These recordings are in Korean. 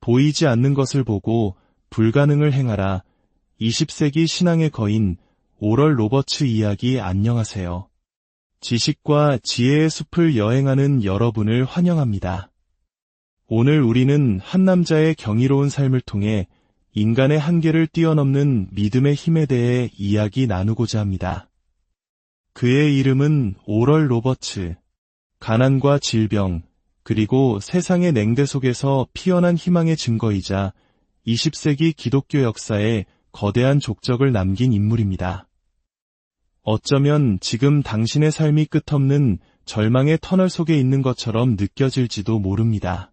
보이지 않는 것을 보고 불가능을 행하라. 20세기 신앙의 거인 오럴 로버츠 이야기. 안녕하세요. 지식과 지혜의 숲을 여행하는 여러분을 환영합니다. 오늘 우리는 한 남자의 경이로운 삶을 통해 인간의 한계를 뛰어넘는 믿음의 힘에 대해 이야기 나누고자 합니다. 그의 이름은 오럴 로버츠. 가난과 질병, 그리고 세상의 냉대 속에서 피어난 희망의 증거이자 20세기 기독교 역사에 거대한 족적을 남긴 인물입니다. 어쩌면 지금 당신의 삶이 끝없는 절망의 터널 속에 있는 것처럼 느껴질지도 모릅니다.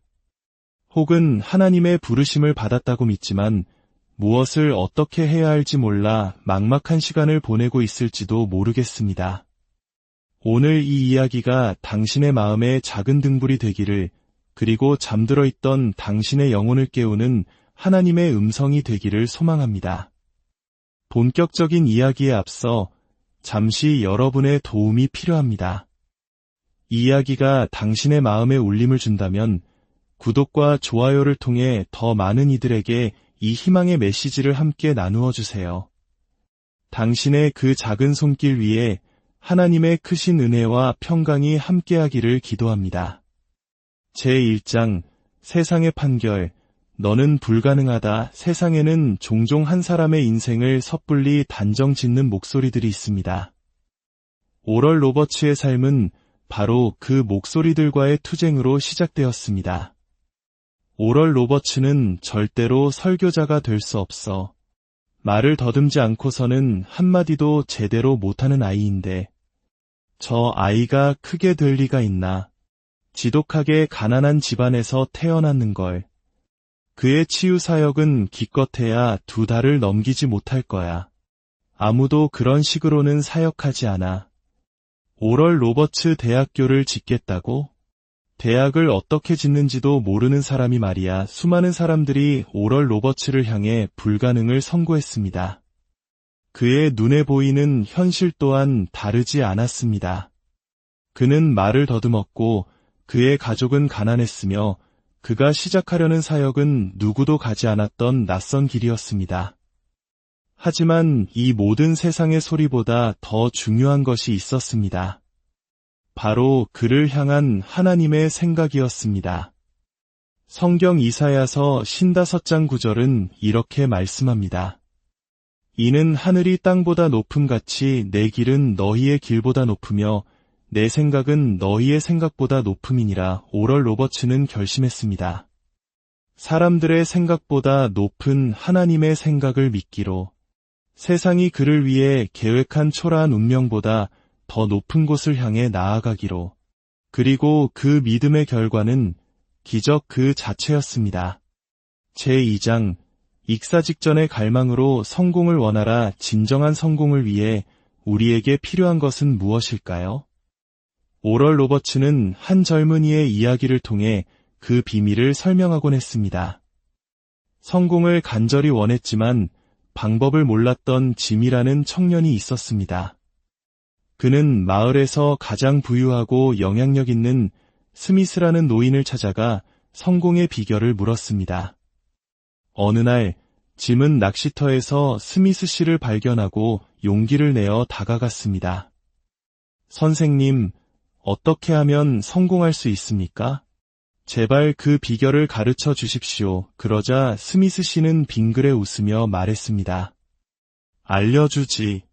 혹은 하나님의 부르심을 받았다고 믿지만 무엇을 어떻게 해야 할지 몰라 막막한 시간을 보내고 있을지도 모르겠습니다. 오늘 이 이야기가 당신의 마음에 작은 등불이 되기를, 그리고 잠들어 있던 당신의 영혼을 깨우는 하나님의 음성이 되기를 소망합니다. 본격적인 이야기에 앞서 잠시 여러분의 도움이 필요합니다. 이 이야기가 당신의 마음에 울림을 준다면 구독과 좋아요를 통해 더 많은 이들에게 이 희망의 메시지를 함께 나누어 주세요. 당신의 그 작은 손길 위에 하나님의 크신 은혜와 평강이 함께하기를 기도합니다. 제1장 세상의 판결. 너는 불가능하다. 세상에는 종종 한 사람의 인생을 섣불리 단정 짓는 목소리들이 있습니다. 오럴 로버츠의 삶은 바로 그 목소리들과의 투쟁으로 시작되었습니다. 오럴 로버츠는 절대로 설교자가 될 수 없어. 말을 더듬지 않고서는 한마디도 제대로 못하는 아이인데 저 아이가 크게 될 리가 있나. 지독하게 가난한 집안에서 태어났는걸. 그의 치유 사역은 기껏해야 2달을 넘기지 못할 거야. 아무도 그런 식으로는 사역하지 않아. 오럴 로버츠 대학교를 짓겠다고? 대학을 어떻게 짓는지도 모르는 사람이 말이야. 수많은 사람들이 오럴 로버츠를 향해 불가능을 선고했습니다. 그의 눈에 보이는 현실 또한 다르지 않았습니다. 그는 말을 더듬었고 그의 가족은 가난했으며 그가 시작하려는 사역은 누구도 가지 않았던 낯선 길이었습니다. 하지만 이 모든 세상의 소리보다 더 중요한 것이 있었습니다. 바로 그를 향한 하나님의 생각이었습니다. 성경 이사야서 55장 9절은 이렇게 말씀합니다. 이는 하늘이 땅보다 높음같이 내 길은 너희의 길보다 높으며 내 생각은 너희의 생각보다 높음이니라. 오럴 로버츠는 결심했습니다. 사람들의 생각보다 높은 하나님의 생각을 믿기로. 세상이 그를 위해 계획한 초라한 운명보다 더 높은 곳을 향해 나아가기로. 그리고 그 믿음의 결과는 기적 그 자체였습니다. 제2장 익사 직전의 갈망으로 성공을 원하라. 진정한 성공을 위해 우리에게 필요한 것은 무엇일까요? 오럴 로버츠는 한 젊은이의 이야기를 통해 그 비밀을 설명하곤 했습니다. 성공을 간절히 원했지만 방법을 몰랐던 짐이라는 청년이 있었습니다. 그는 마을에서 가장 부유하고 영향력 있는 스미스라는 노인을 찾아가 성공의 비결을 물었습니다. 어느 날 짐은 낚시터에서 스미스 씨를 발견하고 용기를 내어 다가갔습니다. 선생님, 어떻게 하면 성공할 수 있습니까? 제발 그 비결을 가르쳐 주십시오. 그러자 스미스 씨는 빙그레 웃으며 말했습니다. 알려주지.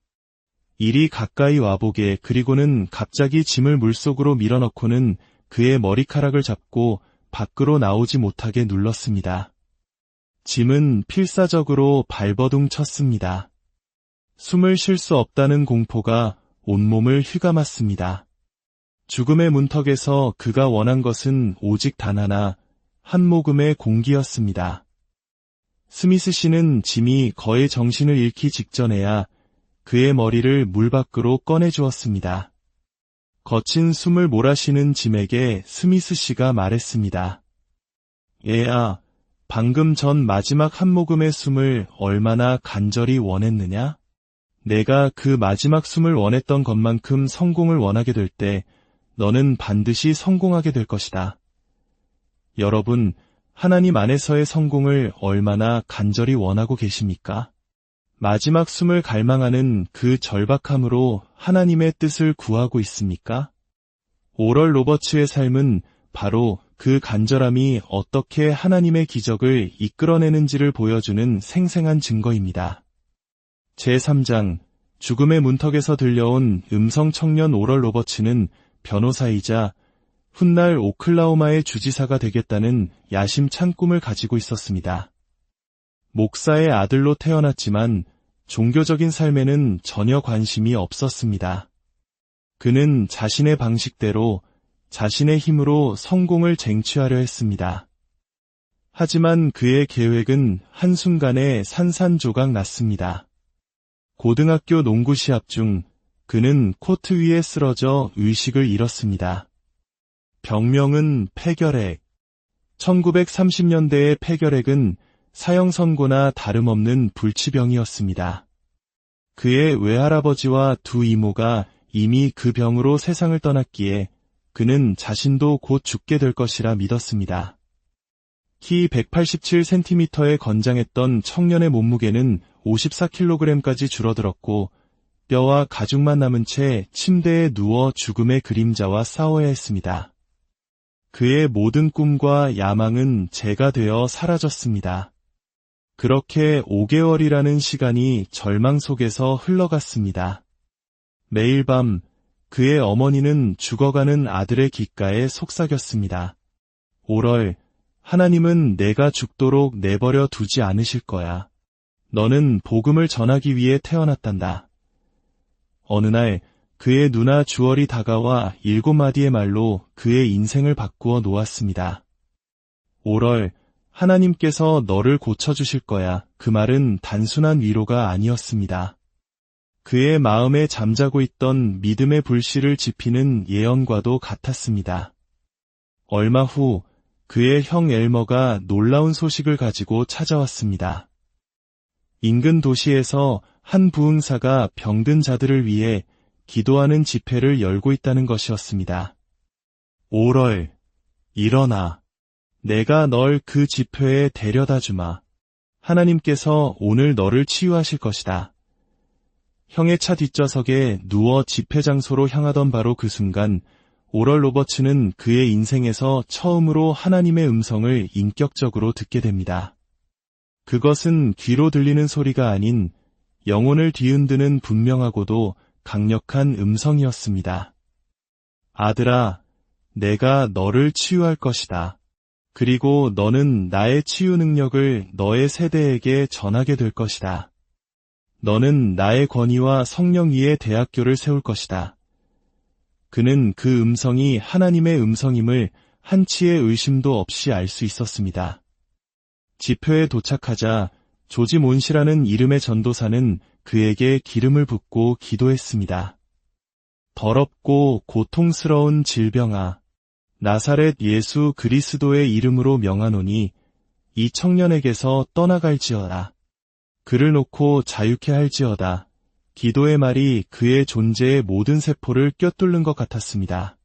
이리 가까이 와보게. 그리고는 갑자기 짐을 물속으로 밀어넣고는 그의 머리카락을 잡고 밖으로 나오지 못하게 눌렀습니다. 짐은 필사적으로 발버둥 쳤습니다. 숨을 쉴 수 없다는 공포가 온몸을 휘감았습니다. 죽음의 문턱에서 그가 원한 것은 오직 단 하나, 한 모금의 공기였습니다. 스미스 씨는 짐이 거의 정신을 잃기 직전에야 그의 머리를 물 밖으로 꺼내주었습니다. 거친 숨을 몰아쉬는 짐에게 스미스 씨가 말했습니다. 얘야, 방금 전 마지막 한 모금의 숨을 얼마나 간절히 원했느냐? 내가 그 마지막 숨을 원했던 것만큼 성공을 원하게 될 때 너는 반드시 성공하게 될 것이다. 여러분, 하나님 안에서의 성공을 얼마나 간절히 원하고 계십니까? 마지막 숨을 갈망하는 그 절박함으로 하나님의 뜻을 구하고 있습니까? 오럴 로버츠의 삶은 바로 그 간절함이 어떻게 하나님의 기적을 이끌어내는지를 보여주는 생생한 증거입니다. 제3장 죽음의 문턱에서 들려온 음성 청년 오럴 로버츠는 변호사이자 훗날 오클라호마의 주지사가 되겠다는 야심찬 꿈을 가지고 있었습니다. 목사의 아들로 태어났지만 종교적인 삶에는 전혀 관심이 없었습니다. 그는 자신의 방식대로 자신의 힘으로 성공을 쟁취하려 했습니다. 하지만 그의 계획은 한순간에 산산조각 났습니다. 고등학교 농구 시합 중 그는 코트 위에 쓰러져 의식을 잃었습니다. 병명은 폐결핵. 1930년대의 폐결핵은 사형선고나 다름없는 불치병이었습니다. 그의 외할아버지와 두 이모가 이미 그 병으로 세상을 떠났기에 그는 자신도 곧 죽게 될 것이라 믿었습니다. 키 187cm의 건장했던 청년의 몸무게는 54kg까지 줄어들었고 뼈와 가죽만 남은 채 침대에 누워 죽음의 그림자와 싸워야 했습니다. 그의 모든 꿈과 야망은 재가 되어 사라졌습니다. 그렇게 5개월이라는 시간이 절망 속에서 흘러갔습니다. 매일 밤 그의 어머니는 죽어가는 아들의 귓가에 속삭였습니다. 오럴, 하나님은 내가 죽도록 내버려 두지 않으실 거야. 너는 복음을 전하기 위해 태어났단다. 어느 날 그의 누나 주얼이 다가와 7마디의 말로 그의 인생을 바꾸어 놓았습니다. 오럴, 하나님께서 너를 고쳐주실 거야. 그 말은 단순한 위로가 아니었습니다. 그의 마음에 잠자고 있던 믿음의 불씨를 지피는 예언과도 같았습니다. 얼마 후 그의 형 엘머가 놀라운 소식을 가지고 찾아왔습니다. 인근 도시에서 한 부흥사가 병든 자들을 위해 기도하는 집회를 열고 있다는 것이었습니다. 오럴, 일어나. 내가 널 그 집회에 데려다 주마. 하나님께서 오늘 너를 치유하실 것이다. 형의 차 뒷좌석에 누워 집회 장소로 향하던 바로 그 순간 오럴 로버츠는 그의 인생에서 처음으로 하나님의 음성을 인격적으로 듣게 됩니다. 그것은 귀로 들리는 소리가 아닌 영혼을 뒤흔드는 분명하고도 강력한 음성이었습니다. 아들아, 내가 너를 치유할 것이다. 그리고 너는 나의 치유 능력을 너의 세대에게 전하게 될 것이다. 너는 나의 권위와 성령 위에 대학교를 세울 것이다. 그는 그 음성이 하나님의 음성임을 한치의 의심도 없이 알 수 있었습니다. 집회에 도착하자 조지 몬시라는 이름의 전도사는 그에게 기름을 붓고 기도했습니다. 더럽고 고통스러운 질병아, 나사렛 예수 그리스도의 이름으로 명하노니 이 청년에게서 떠나갈지어다. 그를 놓고 자유케 할지어다. 기도의 말이 그의 존재의 모든 세포를 꿰뚫는 것 같았습니다.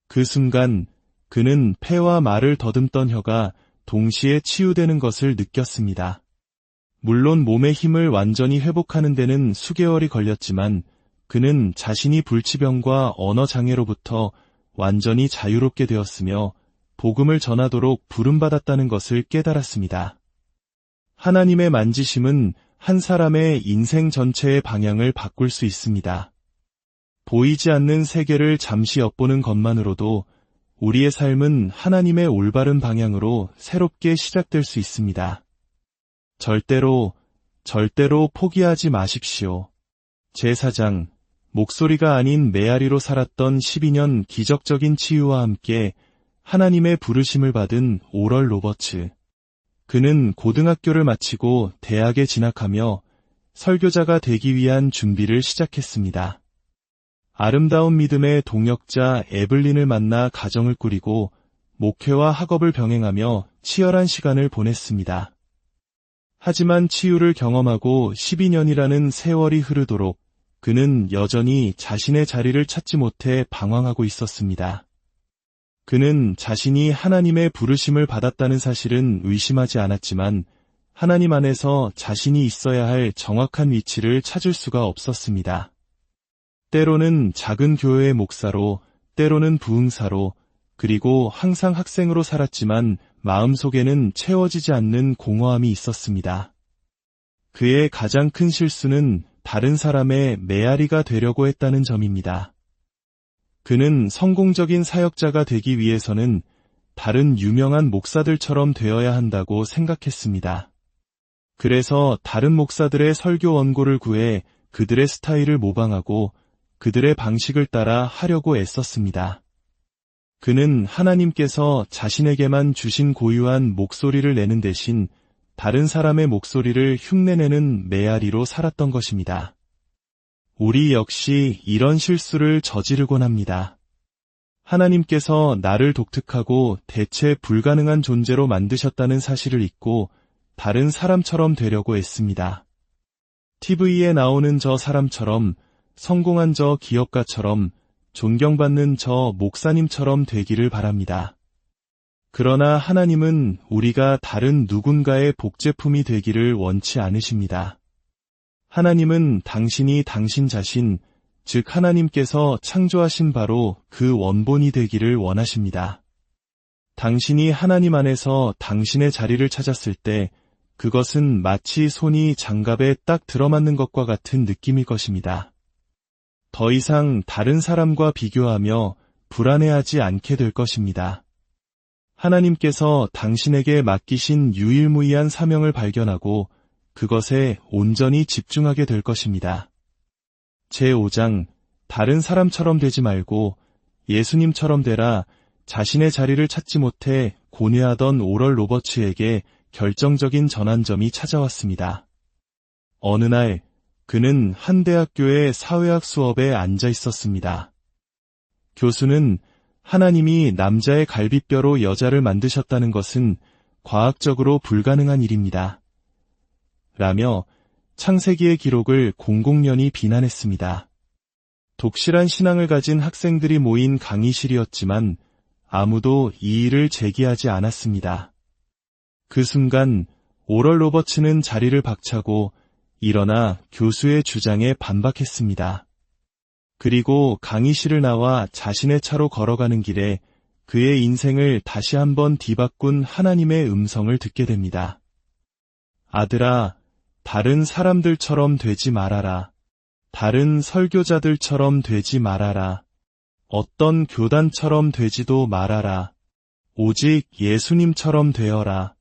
그 순간 그는 폐와 말을 더듬던 혀가 동시에 치유되는 것을 느꼈습니다. 물론 몸의 힘을 완전히 회복하는 데는 수개월이 걸렸지만 그는 자신이 불치병과 언어장애로부터 완전히 자유롭게 되었으며 복음을 전하도록 부름받았다는 것을 깨달았습니다. 하나님의 만지심은 한 사람의 인생 전체의 방향을 바꿀 수 있습니다. 보이지 않는 세계를 잠시 엿보는 것만으로도 우리의 삶은 하나님의 올바른 방향으로 새롭게 시작될 수 있습니다. 절대로 포기하지 마십시오. 제4장, 목소리가 아닌 메아리로 살았던 12년 기적적인 치유와 함께 하나님의 부르심을 받은 오럴 로버츠. 그는 고등학교를 마치고 대학에 진학하며 설교자가 되기 위한 준비를 시작했습니다. 아름다운 믿음의 동역자 에블린을 만나 가정을 꾸리고 목회와 학업을 병행하며 치열한 시간을 보냈습니다. 하지만 치유를 경험하고 12년이라는 세월이 흐르도록 그는 여전히 자신의 자리를 찾지 못해 방황하고 있었습니다. 그는 자신이 하나님의 부르심을 받았다는 사실은 의심하지 않았지만 하나님 안에서 자신이 있어야 할 정확한 위치를 찾을 수가 없었습니다. 때로는 작은 교회의 목사로, 때로는 부흥사로, 그리고 항상 학생으로 살았지만 마음속에는 채워지지 않는 공허함이 있었습니다. 그의 가장 큰 실수는 다른 사람의 메아리가 되려고 했다는 점입니다. 그는 성공적인 사역자가 되기 위해서는 다른 유명한 목사들처럼 되어야 한다고 생각했습니다. 그래서 다른 목사들의 설교 원고를 구해 그들의 스타일을 모방하고 그들의 방식을 따라 하려고 애썼습니다. 그는 하나님께서 자신에게만 주신 고유한 목소리를 내는 대신 다른 사람의 목소리를 흉내내는 메아리로 살았던 것입니다. 우리 역시 이런 실수를 저지르곤 합니다. 하나님께서 나를 독특하고 대체 불가능한 존재로 만드셨다는 사실을 잊고 다른 사람처럼 되려고 애씁니다. TV에 나오는 저 사람처럼, 성공한 저 기업가처럼, 존경받는 저 목사님처럼 되기를 바랍니다. 그러나 하나님은 우리가 다른 누군가의 복제품이 되기를 원치 않으십니다. 하나님은 당신이 당신 자신, 즉 하나님께서 창조하신 바로 그 원본이 되기를 원하십니다. 당신이 하나님 안에서 당신의 자리를 찾았을 때 그것은 마치 손이 장갑에 딱 들어맞는 것과 같은 느낌일 것입니다. 더 이상 다른 사람과 비교하며 불안해하지 않게 될 것입니다. 하나님께서 당신에게 맡기신 유일무이한 사명을 발견하고 그것에 온전히 집중하게 될 것입니다. 제5장, 다른 사람처럼 되지 말고 예수님처럼 되라. 자신의 자리를 찾지 못해 고뇌하던 오럴 로버츠에게 결정적인 전환점이 찾아왔습니다. 어느 날 그는 한 대학교의 사회학 수업에 앉아 있었습니다. 교수는 하나님이 남자의 갈비뼈로 여자를 만드셨다는 것은 과학적으로 불가능한 일입니다. 라며 창세기의 기록을 공공연히 비난했습니다. 독실한 신앙을 가진 학생들이 모인 강의실이었지만 아무도 이 일을 제기하지 않았습니다. 그 순간 오럴 로버츠는 자리를 박차고 일어나 교수의 주장에 반박했습니다. 그리고 강의실을 나와 자신의 차로 걸어가는 길에 그의 인생을 다시 한번 뒤바꾼 하나님의 음성을 듣게 됩니다. 아들아, 다른 사람들처럼 되지 말아라. 다른 설교자들처럼 되지 말아라. 어떤 교단처럼 되지도 말아라. 오직 예수님처럼 되어라.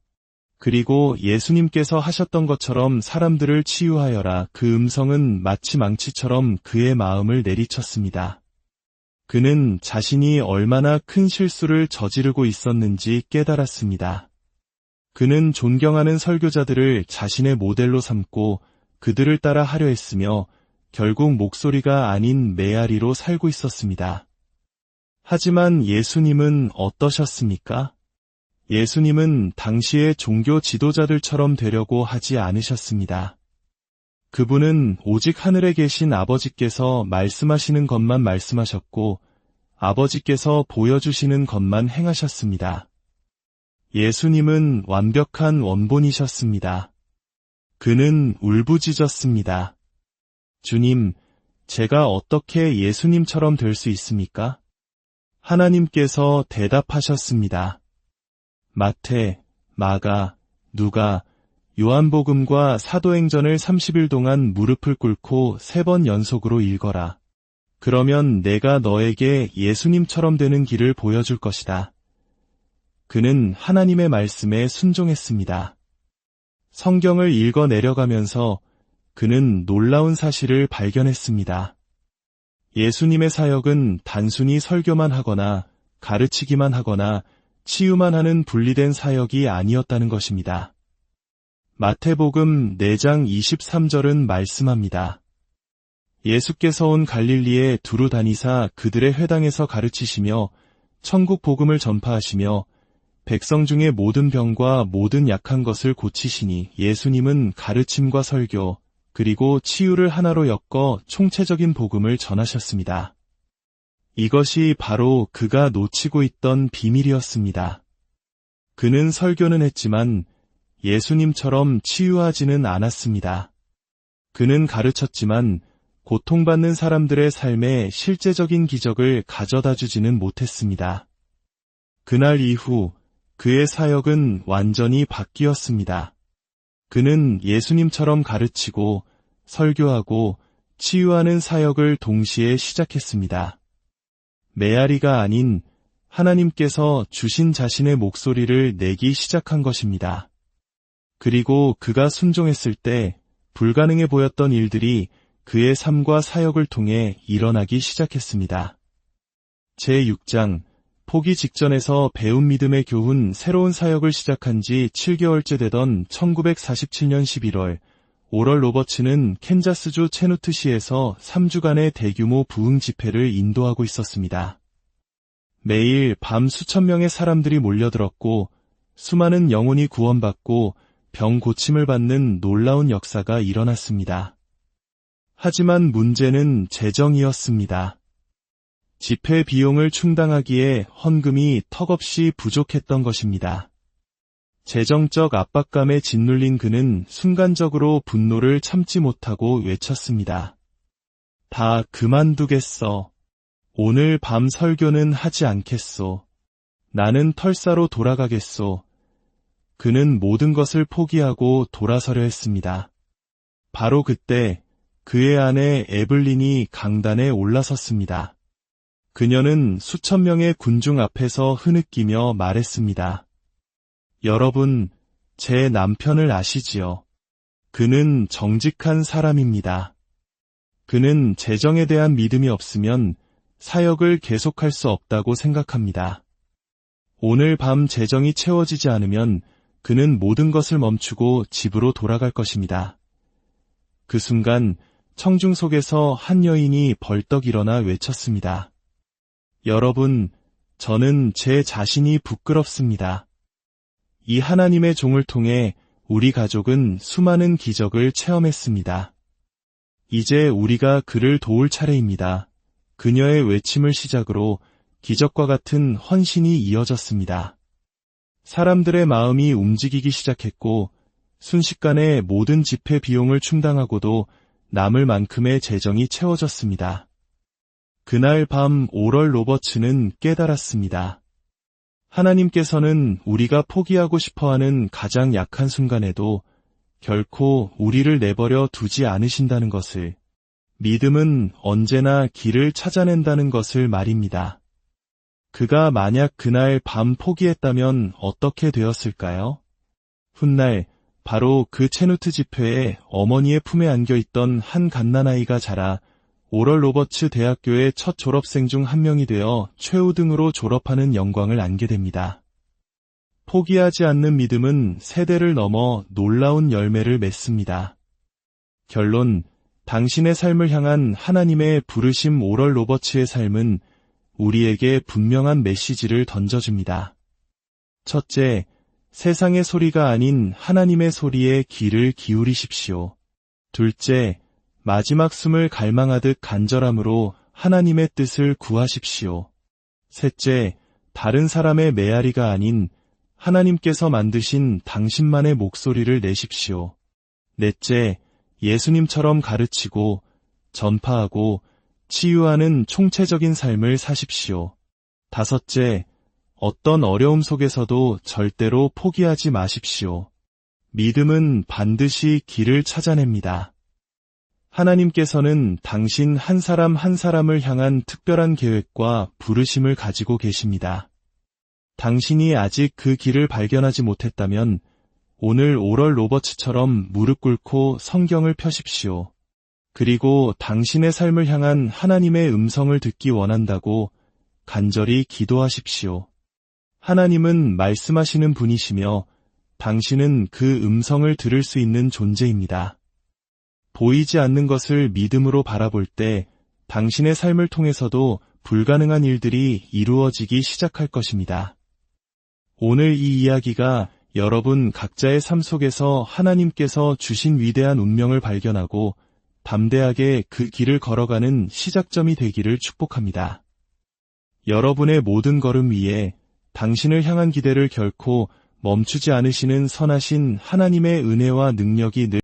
그리고 예수님께서 하셨던 것처럼 사람들을 치유하여라. 그 음성은 마치 망치처럼 그의 마음을 내리쳤습니다. 그는 자신이 얼마나 큰 실수를 저지르고 있었는지 깨달았습니다. 그는 존경하는 설교자들을 자신의 모델로 삼고 그들을 따라 하려 했으며 결국 목소리가 아닌 메아리로 살고 있었습니다. 하지만 예수님은 어떠셨습니까? 예수님은 당시의 종교 지도자들처럼 되려고 하지 않으셨습니다. 그분은 오직 하늘에 계신 아버지께서 말씀하시는 것만 말씀하셨고 아버지께서 보여주시는 것만 행하셨습니다. 예수님은 완벽한 원본이셨습니다. 그는 울부짖었습니다. 주님, 제가 어떻게 예수님처럼 될 수 있습니까? 하나님께서 대답하셨습니다. 마태, 마가, 누가, 요한복음과 사도행전을 30일 동안 무릎을 꿇고 3번 연속으로 읽어라. 그러면 내가 너에게 예수님처럼 되는 길을 보여줄 것이다. 그는 하나님의 말씀에 순종했습니다. 성경을 읽어 내려가면서 그는 놀라운 사실을 발견했습니다. 예수님의 사역은 단순히 설교만 하거나 가르치기만 하거나 치유만 하는 분리된 사역이 아니었다는 것입니다. 마태복음 4장 23절은 말씀합니다. 예수께서 온 갈릴리에 두루 다니사 그들의 회당에서 가르치시며 천국 복음을 전파하시며 백성 중에 모든 병과 모든 약한 것을 고치시니 예수님은 가르침과 설교 그리고 치유를 하나로 엮어 총체적인 복음을 전하셨습니다. 이것이 바로 그가 놓치고 있던 비밀이었습니다. 그는 설교는 했지만 예수님처럼 치유하지는 않았습니다. 그는 가르쳤지만 고통받는 사람들의 삶에 실제적인 기적을 가져다 주지는 못했습니다. 그날 이후 그의 사역은 완전히 바뀌었습니다. 그는 예수님처럼 가르치고 설교하고 치유하는 사역을 동시에 시작했습니다. 메아리가 아닌 하나님께서 주신 자신의 목소리를 내기 시작한 것입니다. 그리고 그가 순종했을 때 불가능해 보였던 일들이 그의 삶과 사역을 통해 일어나기 시작했습니다. 제6장 포기 직전에서 배운 믿음의 교훈 새로운 사역을 시작한 지 7개월째 되던 1947년 11월, 오럴 로버츠는 캔자스주 체누트시에서 3주간의 대규모 부흥 집회를 인도하고 있었습니다. 매일 밤 수천 명의 사람들이 몰려들었고 수많은 영혼이 구원받고 병 고침을 받는 놀라운 역사가 일어났습니다. 하지만 문제는 재정이었습니다. 집회 비용을 충당하기에 헌금이 턱없이 부족했던 것입니다. 재정적 압박감에 짓눌린 그는 순간적으로 분노를 참지 못하고 외쳤습니다. 다 그만두겠어. 오늘 밤 설교는 하지 않겠소. 나는 털사로 돌아가겠소. 그는 모든 것을 포기하고 돌아서려 했습니다. 바로 그때 그의 아내 에블린이 강단에 올라섰습니다. 그녀는 수천 명의 군중 앞에서 흐느끼며 말했습니다. 여러분, 제 남편을 아시지요? 그는 정직한 사람입니다. 그는 재정에 대한 믿음이 없으면 사역을 계속할 수 없다고 생각합니다. 오늘 밤 재정이 채워지지 않으면 그는 모든 것을 멈추고 집으로 돌아갈 것입니다. 그 순간 청중 속에서 한 여인이 벌떡 일어나 외쳤습니다. 여러분, 저는 제 자신이 부끄럽습니다. 이 하나님의 종을 통해 우리 가족은 수많은 기적을 체험했습니다. 이제 우리가 그를 도울 차례입니다. 그녀의 외침을 시작으로 기적과 같은 헌신이 이어졌습니다. 사람들의 마음이 움직이기 시작했고 순식간에 모든 집회 비용을 충당하고도 남을 만큼의 재정이 채워졌습니다. 그날 밤 오럴 로버츠는 깨달았습니다. 하나님께서는 우리가 포기하고 싶어하는 가장 약한 순간에도 결코 우리를 내버려 두지 않으신다는 것을, 믿음은 언제나 길을 찾아낸다는 것을 말입니다. 그가 만약 그날 밤 포기했다면 어떻게 되었을까요? 훗날 바로 그 체누트 집회에 어머니의 품에 안겨있던 한 갓난아이가 자라 오럴 로버츠 대학교의 첫 졸업생 중 한 명이 되어 최우등으로 졸업하는 영광을 안게 됩니다. 포기하지 않는 믿음은 세대를 넘어 놀라운 열매를 맺습니다. 결론, 당신의 삶을 향한 하나님의 부르심. 오럴 로버츠의 삶은 우리에게 분명한 메시지를 던져줍니다. 첫째, 세상의 소리가 아닌 하나님의 소리에 귀를 기울이십시오. 둘째, 마지막 숨을 갈망하듯 간절함으로 하나님의 뜻을 구하십시오. 셋째, 다른 사람의 메아리가 아닌 하나님께서 만드신 당신만의 목소리를 내십시오. 넷째, 예수님처럼 가르치고 전파하고 치유하는 총체적인 삶을 사십시오. 다섯째, 어떤 어려움 속에서도 절대로 포기하지 마십시오. 믿음은 반드시 길을 찾아냅니다. 하나님께서는 당신 한 사람 한 사람을 향한 특별한 계획과 부르심을 가지고 계십니다. 당신이 아직 그 길을 발견하지 못했다면 오늘 오럴 로버츠처럼 무릎 꿇고 성경을 펴십시오. 그리고 당신의 삶을 향한 하나님의 음성을 듣기 원한다고 간절히 기도하십시오. 하나님은 말씀하시는 분이시며 당신은 그 음성을 들을 수 있는 존재입니다. 보이지 않는 것을 믿음으로 바라볼 때 당신의 삶을 통해서도 불가능한 일들이 이루어지기 시작할 것입니다. 오늘 이 이야기가 여러분 각자의 삶 속에서 하나님께서 주신 위대한 운명을 발견하고 담대하게 그 길을 걸어가는 시작점이 되기를 축복합니다. 여러분의 모든 걸음 위에 당신을 향한 기대를 결코 멈추지 않으시는 선하신 하나님의 은혜와 능력이 늘